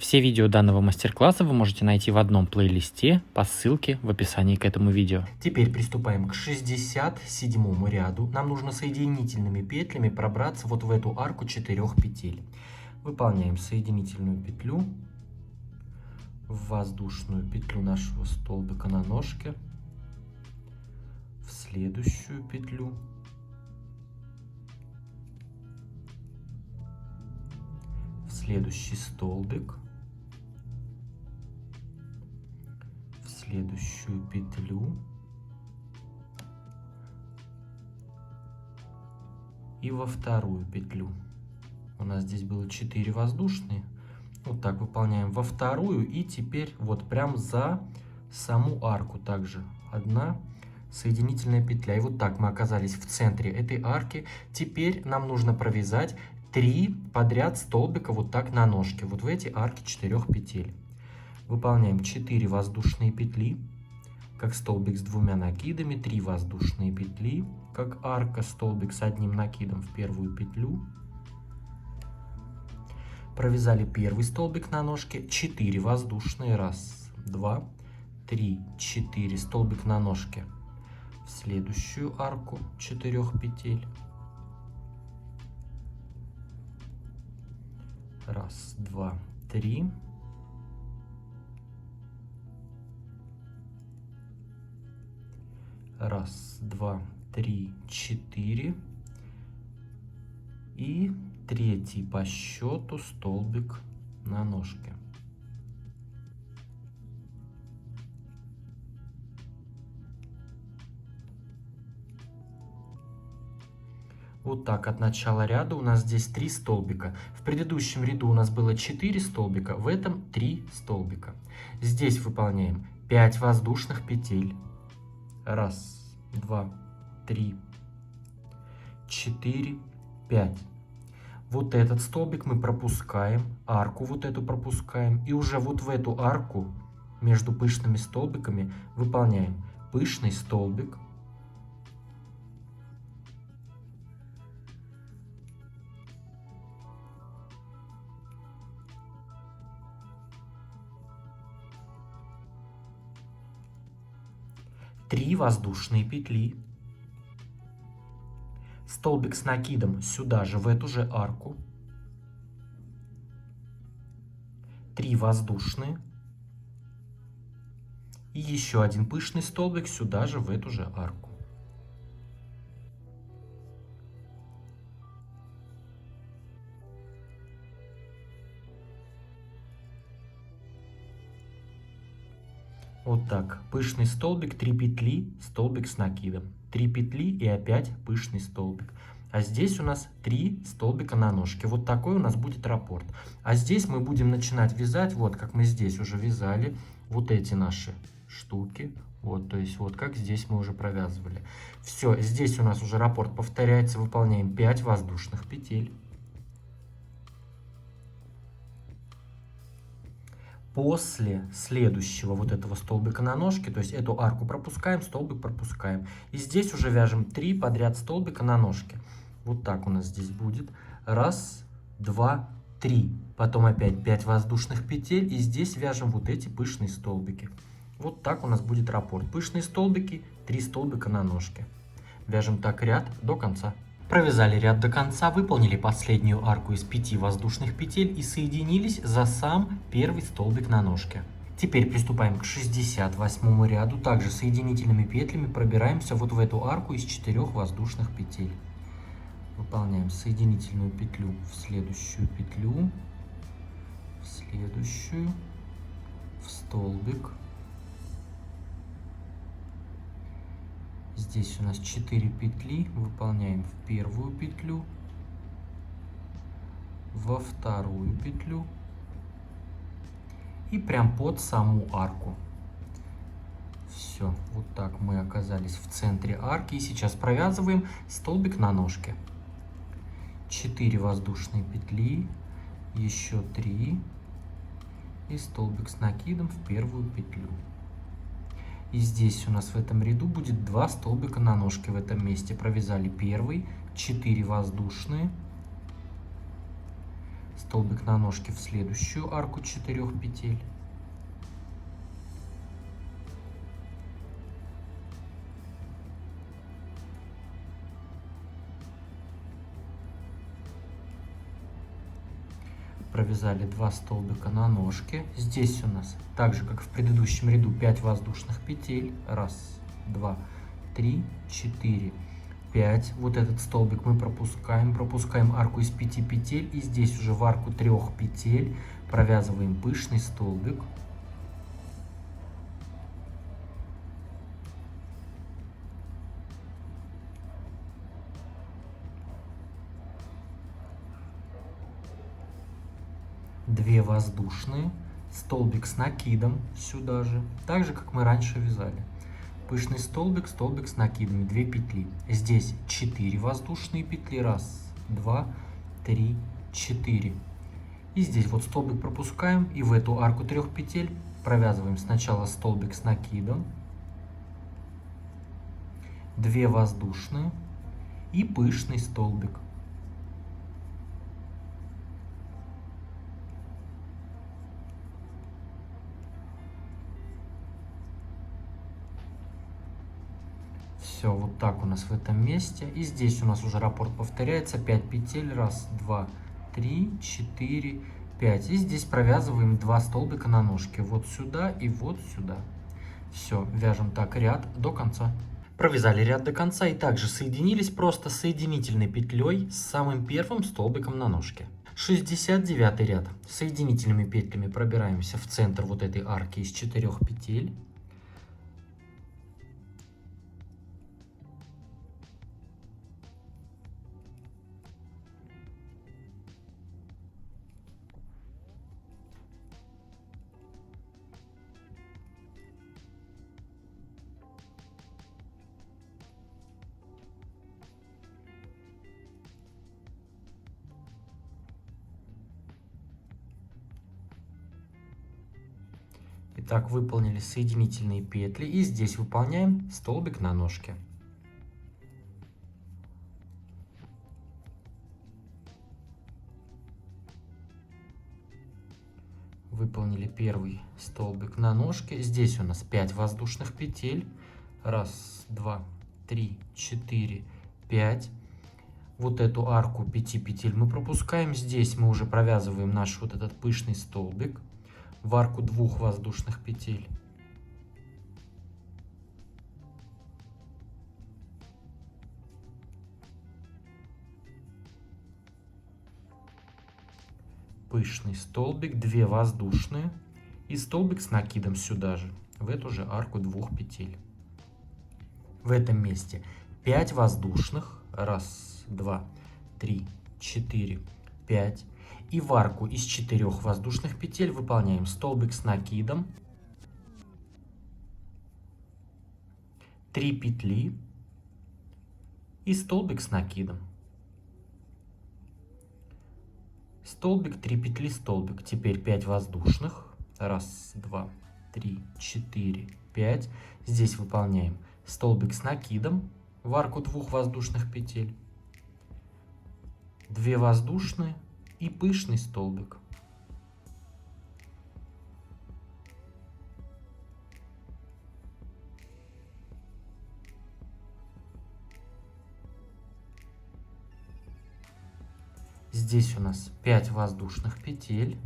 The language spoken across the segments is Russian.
Все видео данного мастер-класса вы можете найти в одном плейлисте по ссылке в описании к этому видео. Теперь приступаем к 67 ряду. Нам нужно соединительными петлями пробраться вот в эту арку 4 петель. Выполняем соединительную петлю в воздушную петлю нашего столбика на ножке, в следующую петлю, в следующий столбик, в следующую петлю и во вторую петлю. У нас здесь было 4 воздушные. Вот так выполняем во вторую, и теперь вот прям за саму арку также одна соединительная петля. И вот так мы оказались в центре этой арки. Теперь нам нужно провязать 3 подряд столбика вот так на ножке, вот в эти арки 4 петель. Выполняем 4 воздушные петли, как столбик с 2 накидами, 3 воздушные петли, как арка, столбик с 1 накидом в первую петлю. Провязали первый столбик на ножке, 4 воздушные, 1, 2, 3, 4, столбик на ножке в следующую арку 4 петель. 1, 2, 3. Раз, два, три, 4. И третий по счету столбик на ножке. Вот так от начала ряда у нас здесь 3 столбика. В предыдущем ряду у нас было 4 столбика, в этом 3 столбика. Здесь выполняем 5 воздушных петель. 1, 2, 3, 4, 5. Вот этот столбик мы пропускаем, арку вот эту пропускаем, и уже вот в эту арку между пышными столбиками выполняем пышный столбик, три воздушные петли, столбик с накидом сюда же, в эту же арку, 3 воздушные и еще один пышный столбик сюда же, в эту же арку. Вот так, пышный столбик, 3 петли, столбик с накидом, 3 петли и опять пышный столбик. А здесь у нас 3 столбика на ножке. Вот такой у нас будет раппорт. А здесь мы будем начинать вязать, вот как мы здесь уже вязали, вот эти наши штуки. Вот, то есть вот как здесь мы уже провязывали. Все, здесь у нас уже раппорт повторяется, выполняем 5 воздушных петель. После следующего вот этого столбика на ножке, то есть эту арку пропускаем, столбик пропускаем. И здесь уже вяжем 3 подряд столбика на ножке. Вот так у нас здесь будет. 1, 2, 3. Потом опять 5 воздушных петель. И здесь вяжем вот эти пышные столбики. Вот так у нас будет раппорт. Пышные столбики, 3 столбика на ножке. Вяжем так ряд до конца. Провязали ряд до конца, выполнили последнюю арку из 5 воздушных петель и соединились за сам первый столбик на ножке. Теперь приступаем к 68 ряду. Также соединительными петлями пробираемся вот в эту арку из 4 воздушных петель. Выполняем соединительную петлю в следующую петлю, в следующую, в столбик. Здесь у нас 4 петли, выполняем в первую петлю, во вторую петлю и прям под саму арку. Все, вот так мы оказались в центре арки. И сейчас провязываем столбик на ножке. 4 воздушные петли, еще 3 и столбик с накидом в первую петлю. И здесь у нас в этом ряду будет 2 столбика на ножке в этом месте. Провязали первый, 4 воздушные, столбик на ножке в следующую арку 4 петель. Провязали 2 столбика на ножке. Здесь у нас, так же как в предыдущем ряду, 5 воздушных петель. 1, 2, 3, 4, 5. Вот этот столбик мы пропускаем арку из 5 петель, и здесь уже в арку 3 петель провязываем пышный столбик. Две воздушные, столбик с накидом сюда же, так же как мы раньше вязали. Пышный столбик, столбик с накидами, 2 петли. Здесь 4 воздушные петли, 1, 2, 3, 4. И здесь вот столбик пропускаем, и в эту арку 3 петель провязываем сначала столбик с накидом, 2 воздушные и пышный столбик. Все, вот так у нас в этом месте. И здесь у нас уже раппорт повторяется. 5 петель. 1, 2, 3, 4, 5. И здесь провязываем 2 столбика на ножке. Вот сюда и вот сюда. Все, вяжем так ряд до конца. Провязали ряд до конца и также соединились просто соединительной петлей с самым первым столбиком на ножке. 69 ряд. Соединительными петлями пробираемся в центр вот этой арки из 4 петель. Итак, выполнили соединительные петли, и здесь выполняем столбик на ножке. Выполнили первый столбик на ножке. Здесь у нас 5 воздушных петель. 1, 2, 3, 4, 5. Вот эту арку 5 петель мы пропускаем. Здесь мы уже провязываем наш вот этот пышный столбик в арку 2 воздушных петель. Пышный столбик, 2 воздушные и столбик с накидом сюда же, в эту же арку 2 петель. В этом месте 5 воздушных. 1, 2, 3, 4, 5. И в арку из 4 воздушных петель выполняем столбик с накидом, 3 петли и столбик с накидом. Столбик, 3 петли, столбик. Теперь 5 воздушных. 1, 2, 3, 4, 5. Здесь выполняем столбик с накидом в арку 2 воздушных петель, 2 воздушные и пышный столбик. Здесь у нас 5 воздушных петель.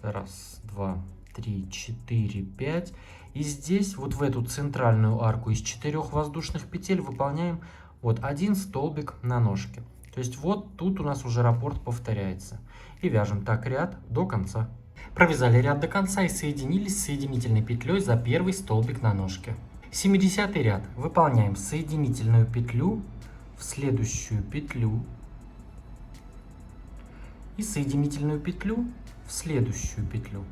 1, 2, 3, 4, 5. И здесь вот в эту центральную арку из 4 воздушных петель выполняем вот 1 столбик на ножке. То есть вот тут у нас уже раппорт повторяется. И вяжем так ряд до конца. Провязали ряд до конца и соединились соединительной петлей за первый столбик на ножке. 70 ряд. Выполняем соединительную петлю в следующую петлю и соединительную петлю в следующую петлю.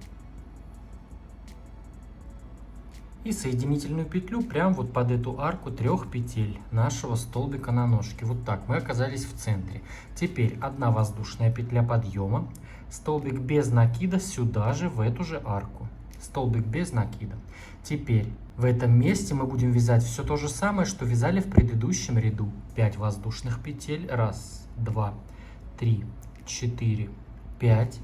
И соединительную петлю прямо вот под эту арку 3 петель нашего столбика на ножке. Вот так мы оказались в центре. Теперь 1 воздушная петля подъема, столбик без накида сюда же, в эту же арку. Столбик без накида. Теперь в этом месте мы будем вязать все то же самое, что вязали в предыдущем ряду. 5 воздушных петель. 1, 2, 3, 4, 5.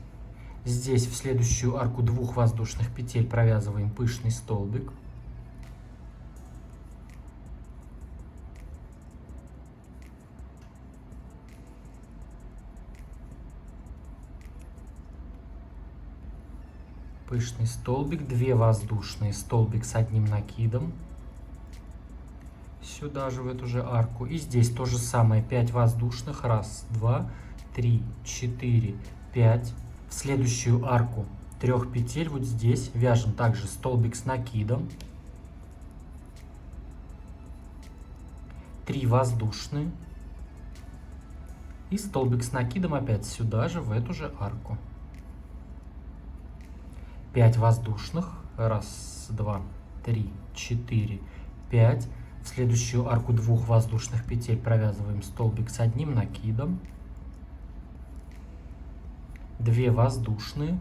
Здесь в следующую арку 2 воздушных петель провязываем пышный столбик. Пышный столбик, 2 воздушные, столбик с одним накидом. Сюда же, в эту же арку. И здесь то же самое, 5 воздушных. 1, 2, 3, 4, 5. В следующую арку 3 петель вот здесь вяжем также столбик с накидом. 3 воздушные. И столбик с накидом опять сюда же, в эту же арку. 5 воздушных. 1, 2, 3, 4, 5. В следующую арку 2 воздушных петель провязываем столбик с одним накидом. 2 воздушные.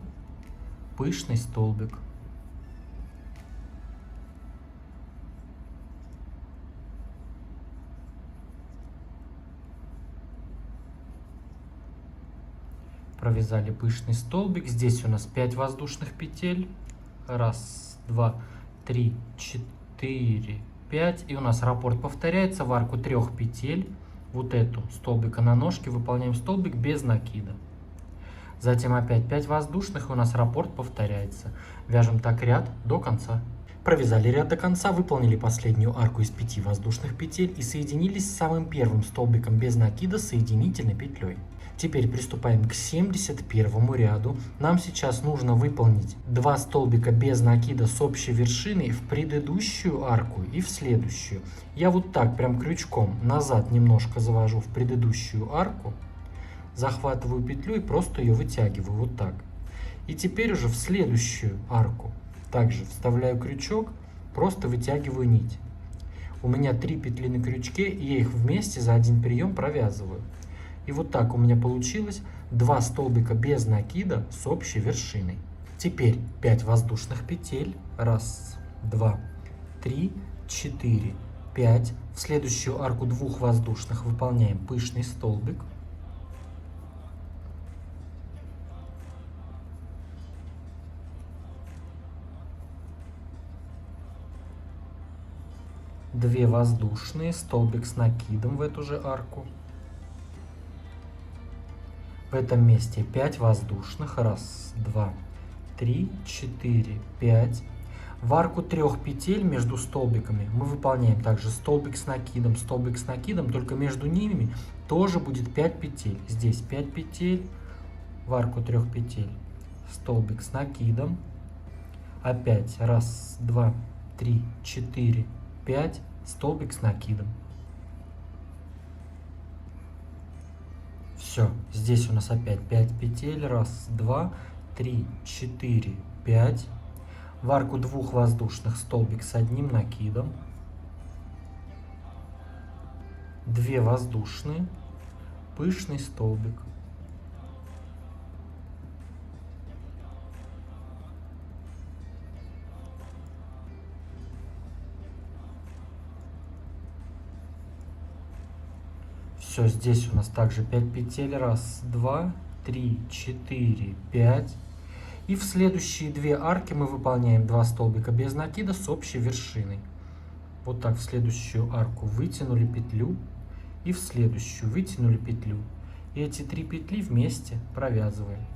Пышный столбик. Провязали пышный столбик. Здесь у нас 5 воздушных петель. 1, 2, 3, 4, 5. И у нас раппорт повторяется в арку 3 петель. Вот эту столбика на ножке выполняем столбик без накида. Затем опять 5 воздушных, и у нас раппорт повторяется. Вяжем так ряд до конца. Провязали ряд до конца, выполнили последнюю арку из 5 воздушных петель и соединились с самым первым столбиком без накида соединительной петлей. Теперь приступаем к 71 ряду. Нам сейчас нужно выполнить 2 столбика без накида с общей вершиной в предыдущую арку и в следующую. Я вот так прям крючком назад немножко завожу в предыдущую арку, захватываю петлю и просто ее вытягиваю вот так. И теперь уже в следующую арку также вставляю крючок, просто вытягиваю нить. У меня 3 петли на крючке, и я их вместе за один прием провязываю. И вот так у меня получилось 2 столбика без накида с общей вершиной. Теперь 5 воздушных петель. 1, 2, 3, 4, 5. В следующую арку 2 воздушных выполняем пышный столбик. Две воздушные, столбик с накидом в эту же арку. В этом месте 5 воздушных. 1, 2, 3, 4, 5. В арку 3 петель между столбиками мы выполняем также столбик с накидом, только между ними тоже будет 5 петель. Здесь 5 петель, в арку 3 петель, столбик с накидом. Опять 1, 2, 3, 4, 5, столбик с накидом. Все, здесь у нас опять 5 петель. 1, 2, 3, 4, 5. В арку 2 воздушных столбик с одним накидом. 2 воздушные, пышный столбик. Все, здесь у нас также 5 петель. 1, 2, 3, 4, 5. И в следующие 2 арки мы выполняем 2 столбика без накида с общей вершиной. Вот так в следующую арку вытянули петлю и в следующую вытянули петлю. И эти 3 петли вместе провязываем.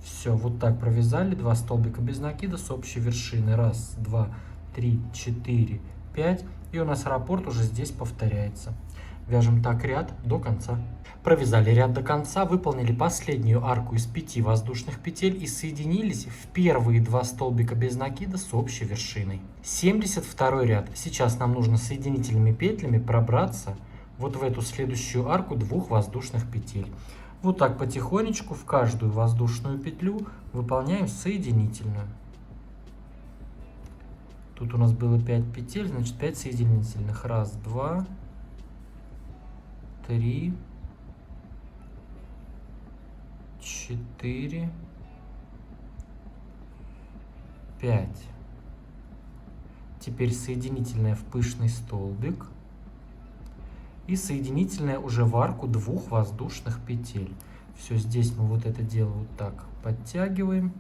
Все, вот так провязали 2 столбика без накида с общей вершиной. 1, 2, 3, 4, 5. И у нас раппорт уже здесь повторяется. Вяжем так ряд до конца. Провязали ряд до конца, выполнили последнюю арку из 5 воздушных петель и соединились в первые 2 столбика без накида с общей вершиной. 72 ряд. Сейчас нам нужно соединительными петлями пробраться вот в эту следующую арку 2 воздушных петель. Вот так потихонечку в каждую воздушную петлю выполняем соединительную. Тут у нас было 5 петель, значит 5 соединительных. 1, 2, 3, 4, 5. Теперь соединительная в пышный столбик и соединительная уже в арку 2 воздушных петель. Все, здесь мы вот это дело вот так подтягиваем.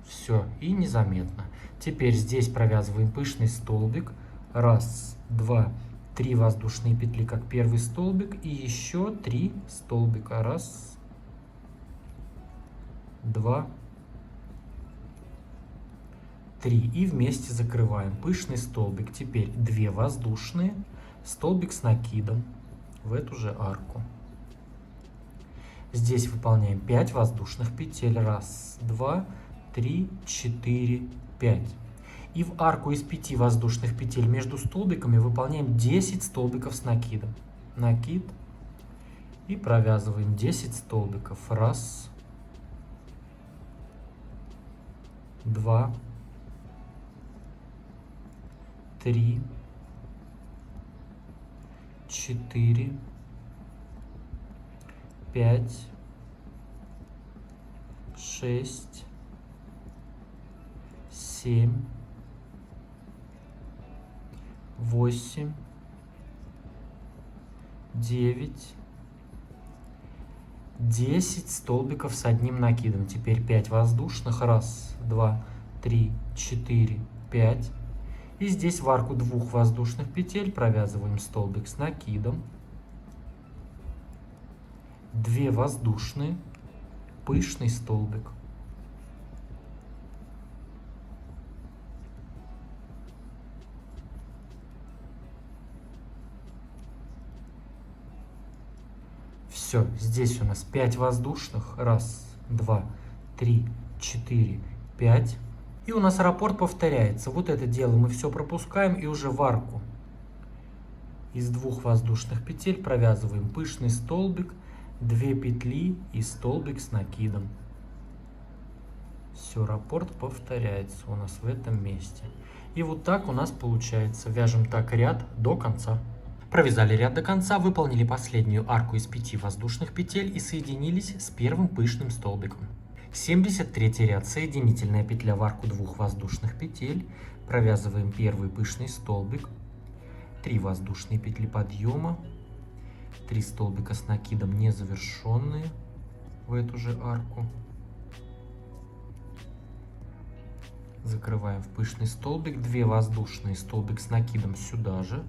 Все, и незаметно. Теперь здесь провязываем пышный столбик. Раз, два, три воздушные петли, как первый столбик. И еще 3 столбика. Раз, два, 3. И вместе закрываем пышный столбик. Теперь 2 воздушные, столбик с накидом в эту же арку. Здесь выполняем 5 воздушных петель. Раз, два, 3, 4, 5. И в арку из 5 воздушных петель между столбиками выполняем 10 столбиков с накидом. Накид. И провязываем 10 столбиков. Раз, два, 3, 4, 5, 6, 7, 8, 9, 10 столбиков с одним накидом. Теперь 5 воздушных. Раз, два, 3, 4, 5. И здесь в арку 2 воздушных петель провязываем столбик с накидом. 2 воздушные, пышный столбик. Все, здесь у нас 5 воздушных. Раз, два, 3, 4, 5. И у нас раппорт повторяется. Вот это дело мы все пропускаем и уже в арку из 2 воздушных петель провязываем пышный столбик, 2 петли и столбик с накидом. Все, раппорт повторяется у нас в этом месте. И вот так у нас получается. Вяжем так ряд до конца. Провязали ряд до конца, выполнили последнюю арку из 5 воздушных петель и соединились с первым пышным столбиком. 73 ряд, соединительная петля в арку 2 воздушных петель, провязываем первый пышный столбик, 3 воздушные петли подъема, 3 столбика с накидом незавершенные в эту же арку, закрываем в пышный столбик, 2 воздушные, столбик с накидом сюда же.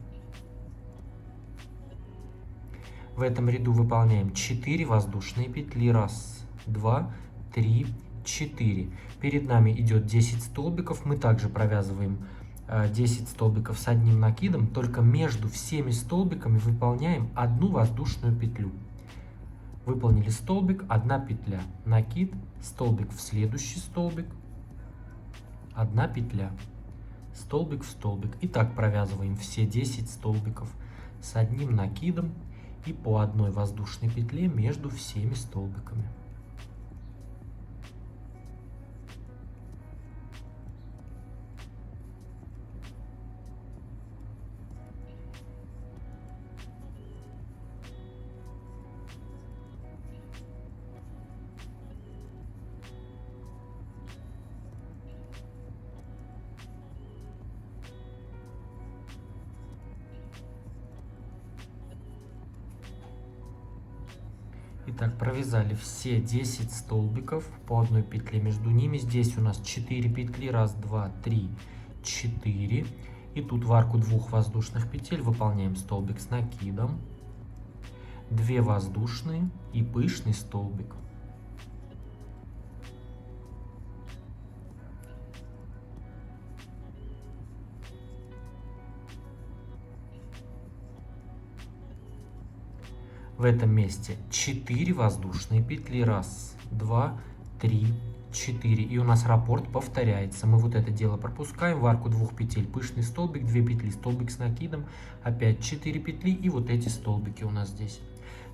В этом ряду выполняем 4 воздушные петли, раз, два, 3, 4. Перед нами идет 10 столбиков. Мы также провязываем 10 столбиков с одним накидом, только между всеми столбиками выполняем 1 воздушную петлю. Выполнили столбик, 1 петля, накид, столбик в следующий столбик, 1 петля, столбик в столбик. И так провязываем все 10 столбиков с одним накидом и по 1 воздушной петле между всеми столбиками. Итак, провязали все 10 столбиков по 1 петле между ними. Здесь у нас 4 петли, раз, два, 3, 4. И тут в арку 2 воздушных петель выполняем столбик с накидом, 2 воздушные и пышный столбик. В этом месте 4 воздушные петли, раз, два, 3, 4. И у нас раппорт повторяется. Мы вот это дело пропускаем. В арку 2 петель пышный столбик, 2 петли, столбик с накидом, опять 4 петли и вот эти столбики у нас здесь.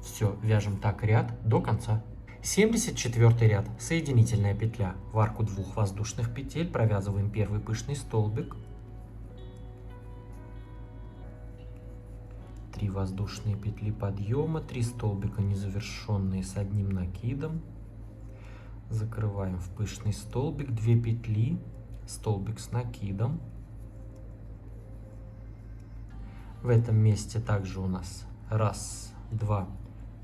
Все, вяжем так ряд до конца. 74 ряд, соединительная петля. В арку 2 воздушных петель провязываем первый пышный столбик, 3 воздушные петли подъема, 3 столбика незавершенные с одним накидом, закрываем в пышный столбик, 2 петли, столбик с накидом. В этом месте также у нас раз, два,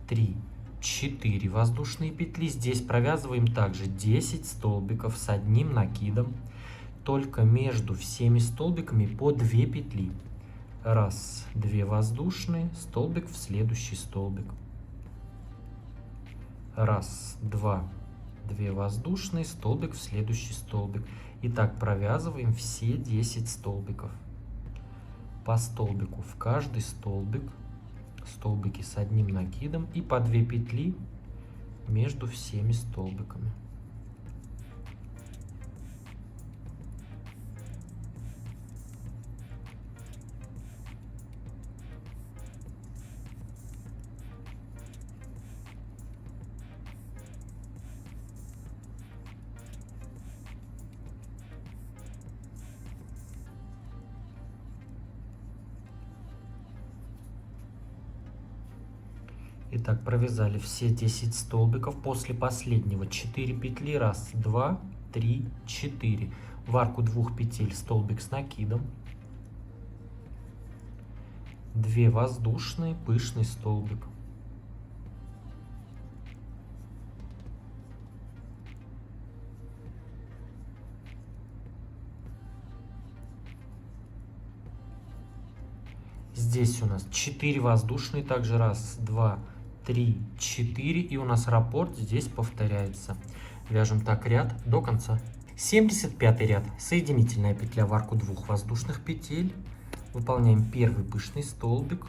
3, 4 воздушные петли. Здесь провязываем также 10 столбиков с одним накидом, только между всеми столбиками по 2 петли. Раз, 2 воздушные, столбик в следующий столбик. Раз, 2, 2 воздушные, столбик в следующий столбик. И так провязываем все 10 столбиков. По столбику в каждый столбик, столбики с одним накидом и по 2 петли между всеми столбиками. Итак, провязали все 10 столбиков. После последнего 4 петли. Раз, 2, 3, 4. В арку 2 петель столбик с накидом. 2 воздушные, пышный столбик. Здесь у нас 4 воздушные, также раз, 2, 3, 4, и у нас раппорт здесь повторяется. Вяжем так ряд до конца. 75 ряд. Соединительная петля в арку 2 воздушных петель. Выполняем первый пышный столбик.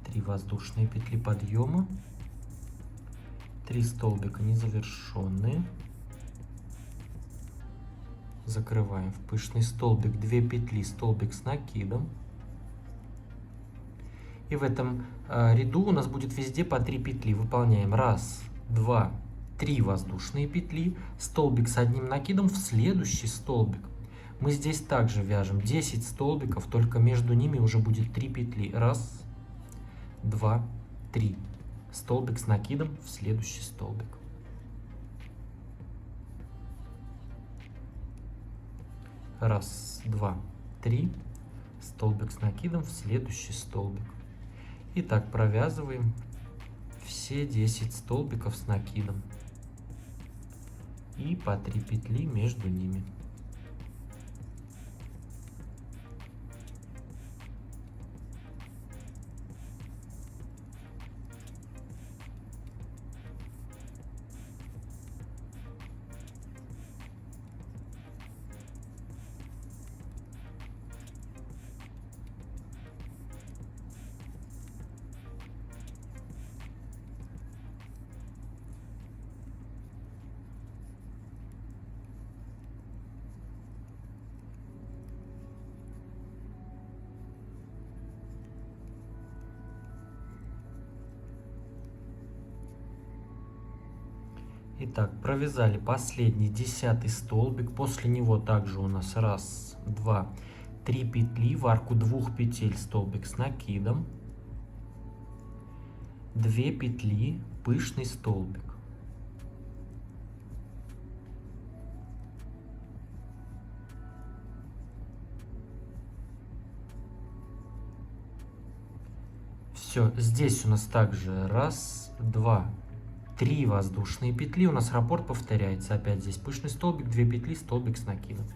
3 воздушные петли подъема. 3 столбика незавершенные. Закрываем в пышный столбик 2 петли, столбик с накидом. И в этом ряду у нас будет везде по 3 петли. Выполняем раз, 2, 3 воздушные петли, столбик с одним накидом в следующий столбик. Мы здесь также вяжем 10 столбиков, только между ними уже будет 3 петли. Раз, 2, 3. Столбик с накидом в следующий столбик. Раз, 2, 3. Столбик с накидом в следующий столбик. И так провязываем все 10 столбиков с накидом и по 3 петли между ними. Итак, провязали последний 10 столбик. После него также у нас раз, 2, 3 петли. В арку 2 петель столбик с накидом. 2 петли, пышный столбик. Все, здесь у нас также раз, 2, 3 воздушные петли. У нас раппорт повторяется. Опять здесь пышный столбик, 2 петли, столбик с накидом.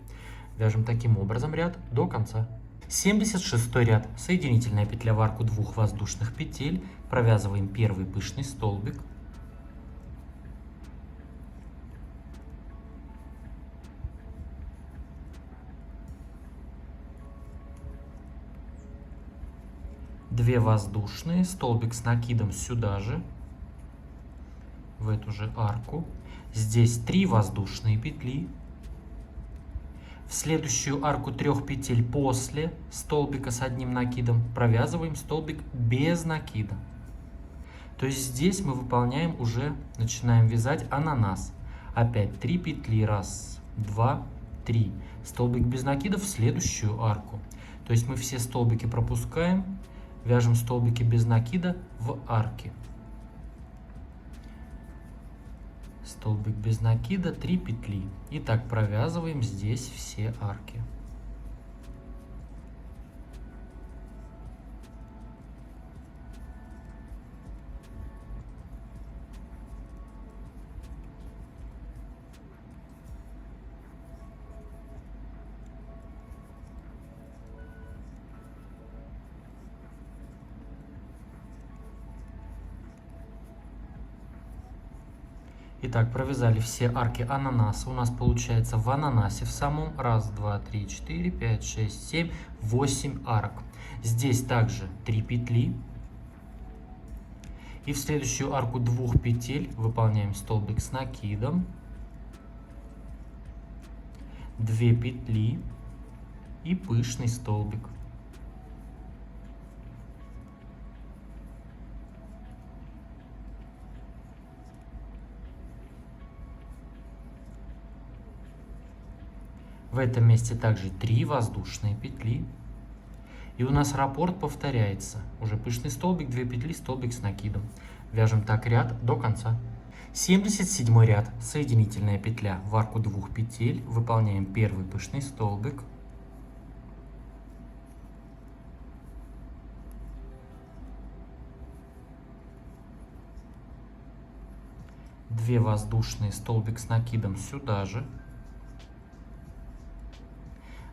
Вяжем таким образом ряд до конца. 76 ряд. Соединительная петля в арку 2 воздушных петель. Провязываем первый пышный столбик. Две воздушные, столбик с накидом сюда же, в эту же арку. Здесь 3 воздушные петли. В следующую арку 3 петель после столбика с одним накидом провязываем столбик без накида. То есть здесь мы выполняем уже, начинаем вязать ананас. Опять 3 петли, раз, 2, 3. Столбик без накида в следующую арку. То есть мы все столбики пропускаем, вяжем столбики без накида в арке. Столбик без накида, 3 петли. И так провязываем здесь все арки. Итак, провязали все арки ананаса. У нас получается в ананасе в самом 1, 2, 3, 4, 5, 6, 7, 8 арок. Здесь также 3 петли. И в следующую арку 2 петель выполняем столбик с накидом, 2 петли и пышный столбик. В этом месте также 3 воздушные петли. И у нас раппорт повторяется. Уже пышный столбик, 2 петли, столбик с накидом. Вяжем так ряд до конца. 77 ряд. Соединительная петля в арку 2 петель. Выполняем первый пышный столбик. Две воздушные, столбик с накидом сюда же.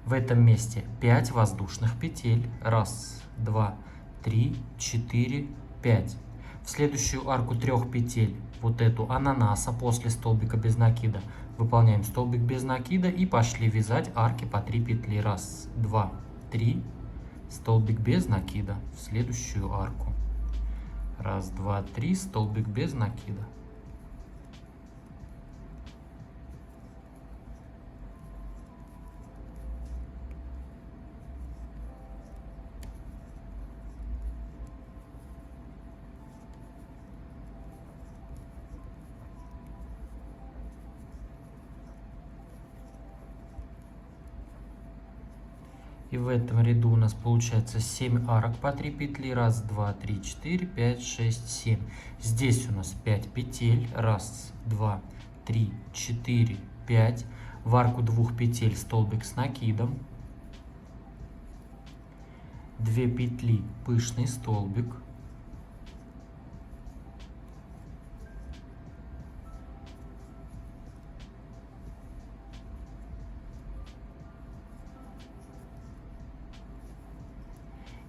В этом месте 5 воздушных петель. 1, 2, 3, 4, 5. В следующую арку 3 петель, вот эту ананаса после столбика без накида, выполняем столбик без накида и пошли вязать арки по 3 петли. 1, 2, 3. Столбик без накида в следующую арку. 1, 2, 3. Столбик без накида. И в этом ряду у нас получается 7 арок по 3 петли. 1, 2, 3, 4, 5, 6, 7. Здесь у нас 5 петель. 1, 2, 3, 4, 5. В арку 2 петель столбик с накидом. 2 петли, пышный столбик.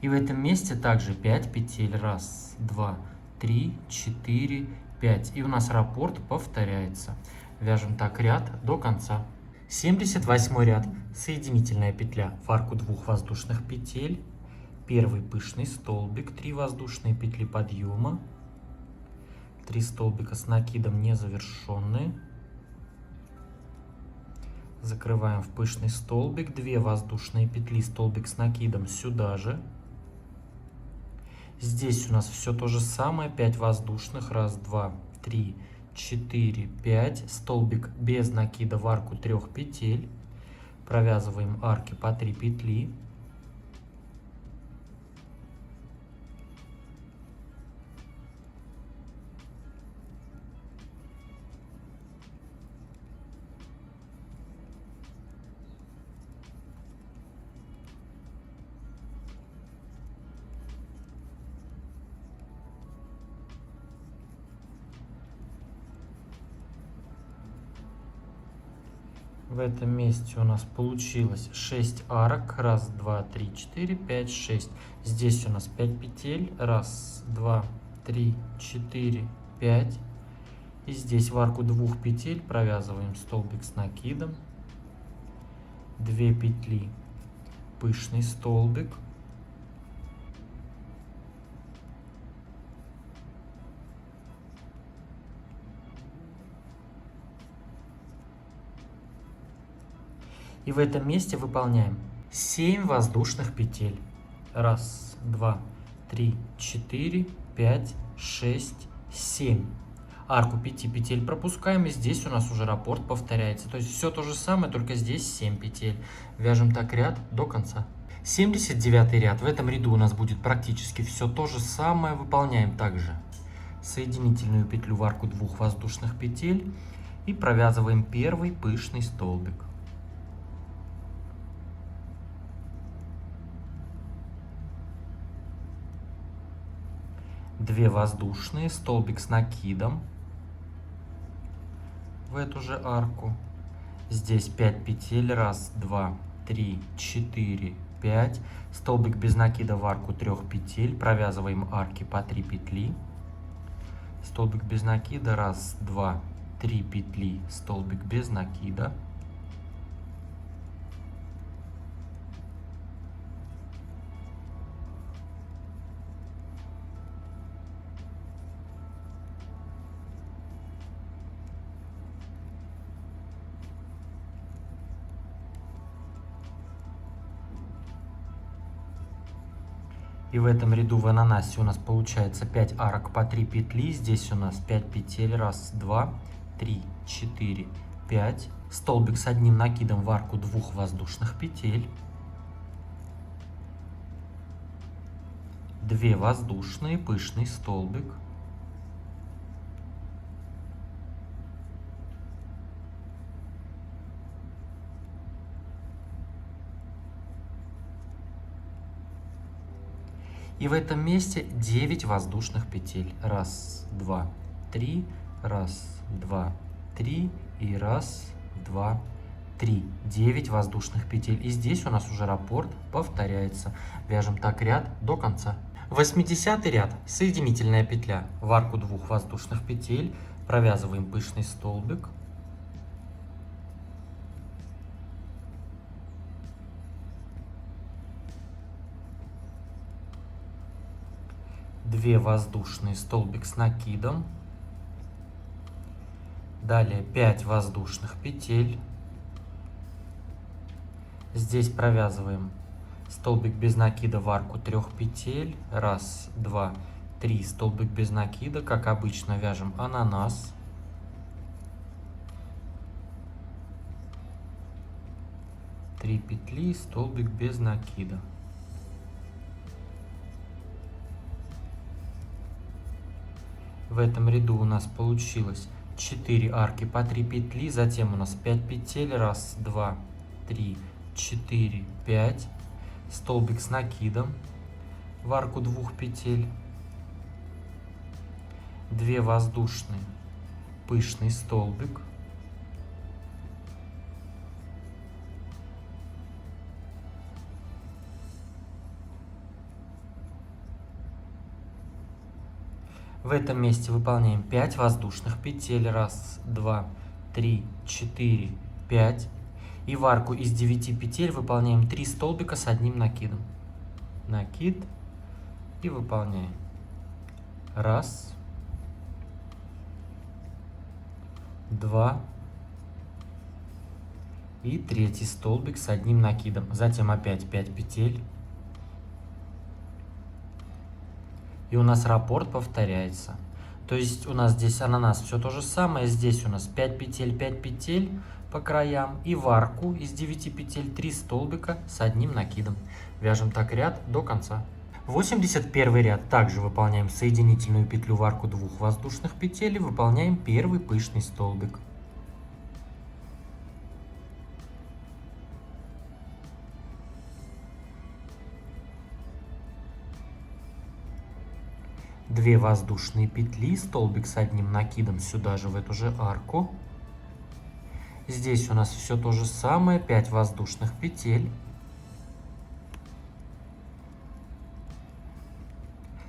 И в этом месте также 5 петель. 1, 2, 3, 4, 5. И у нас раппорт повторяется. Вяжем так ряд до конца. 78 ряд. Соединительная петля в арку 2 воздушных петель. Первый пышный столбик. 3 воздушные петли подъема. 3 столбика с накидом незавершенные. Закрываем в пышный столбик. 2 воздушные петли, столбик с накидом сюда же. Здесь у нас все то же самое. 5 воздушных. 1, 2, 3, 4, 5. Столбик без накида в арку 3 петель. Провязываем арки по 3 петли. В этом месте у нас получилось 6 арок. 1, 2, 3, 4, 5, 6. Здесь у нас 5 петель. 1, 2, 3, 4, 5. И здесь в арку 2 петель провязываем столбик с накидом. 2 петли, пышный столбик. И в этом месте выполняем 7 воздушных петель. 1, 2, 3, 4, 5, 6, 7. Арку 5 петель пропускаем, и здесь у нас уже раппорт повторяется. То есть все то же самое, только здесь 7 петель. Вяжем так ряд до конца. 79 ряд. В этом ряду у нас будет практически все то же самое. Выполняем также соединительную петлю в арку 2 воздушных петель и провязываем первый пышный столбик. 2 воздушные, столбик с накидом в эту же арку. Здесь 5 петель. 1, 2, 3, 4, 5. Столбик без накида в арку 3 петель. Провязываем арки по 3 петли. Столбик без накида. 1, 2, 3 петли, столбик без накида. И в этом ряду в ананасе у нас получается 5 арок по 3 петли. Здесь у нас 5 петель. Раз, два, 3, 4, 5. Столбик с одним накидом в арку 2 воздушных петель. 2 воздушные, пышный столбик. И в этом месте 9 воздушных петель. Раз, два, 3. Раз, два, 3. И раз, два, 3. 9 воздушных петель. И здесь у нас уже раппорт повторяется. Вяжем так ряд до конца. 80 ряд. Соединительная петля в арку 2 воздушных петель. Провязываем пышный столбик. Две воздушные, столбик с накидом. Далее 5 воздушных петель. Здесь провязываем столбик без накида в арку 3 петель. Раз, два, 3. Столбик без накида. Как обычно, вяжем ананас. Три петли, столбик без накида. В этом ряду у нас получилось 4 арки по 3 петли, затем у нас 5 петель, раз, два, 3, 4, 5, столбик с накидом в арку 2 петель, 2 воздушные, пышный столбик, в этом месте выполняем 5 воздушных петель. Раз, два, 3, 4, 5. И в арку из 9 петель выполняем 3 столбика с одним накидом. Накид. И выполняем. Раз. Два. И третий столбик с одним накидом. Затем опять 5 петель. И у нас раппорт повторяется. То есть у нас здесь ананас все то же самое. Здесь у нас 5 петель по краям. И в арку из 9 петель 3 столбика с одним накидом. Вяжем так ряд до конца. 81 ряд. Также выполняем соединительную петлю в арку 2 воздушных петель. И выполняем первый пышный столбик. Две воздушные петли, столбик с одним накидом сюда же в эту же арку. Здесь у нас все то же самое, 5 воздушных петель.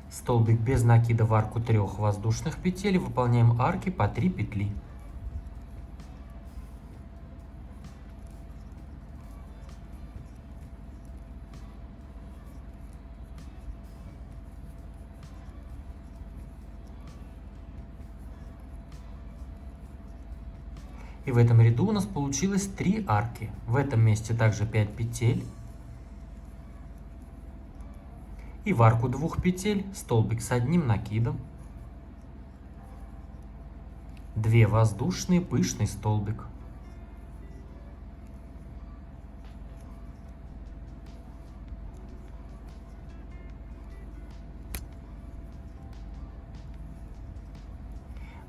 Столбик без накида в арку 3 воздушных петель. Выполняем арки по 3 петли. И в этом ряду у нас получилось 3 арки. В этом месте также 5 петель. И в арку 2 петель столбик с одним накидом. 2 воздушные, пышный столбик.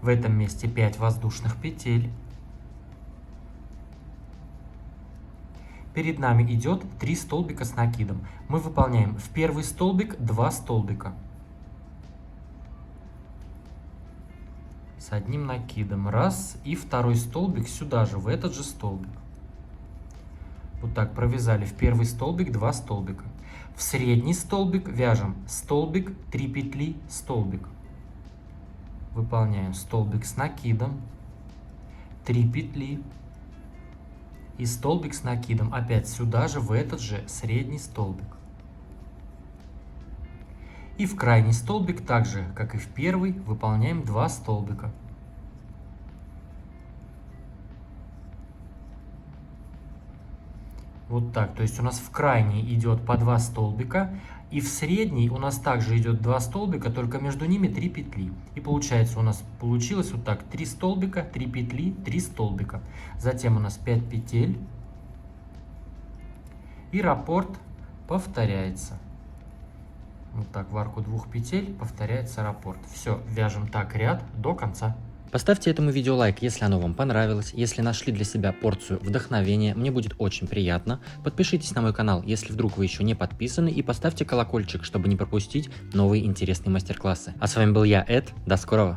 В этом месте 5 воздушных петель. Перед нами идет 3 столбика с накидом. Мы выполняем в первый столбик 2 столбика с одним накидом. Раз. И второй столбик сюда же, в этот же столбик. Вот так провязали в первый столбик 2 столбика. В средний столбик вяжем столбик, 3 петли, столбик. Выполняем столбик с накидом. 3 петли и столбик с накидом опять сюда же, в этот же средний столбик. И в крайний столбик, так же как и в первый, выполняем 2 столбика. Вот так, то есть у нас в крайний идет по 2 столбика, и в средний у нас также идет 2 столбика, только между ними 3 петли. И получается у нас получилось вот так: 3 столбика, 3 петли, 3 столбика. Затем у нас 5 петель, и раппорт повторяется. Вот так в арку 2 петель повторяется раппорт. Все, вяжем так ряд до конца. Поставьте этому видео лайк, если оно вам понравилось, если нашли для себя порцию вдохновения, мне будет очень приятно. Подпишитесь на мой канал, если вдруг вы еще не подписаны, и поставьте колокольчик, чтобы не пропустить новые интересные мастер-классы. А с вами был я, Эд, до скорого!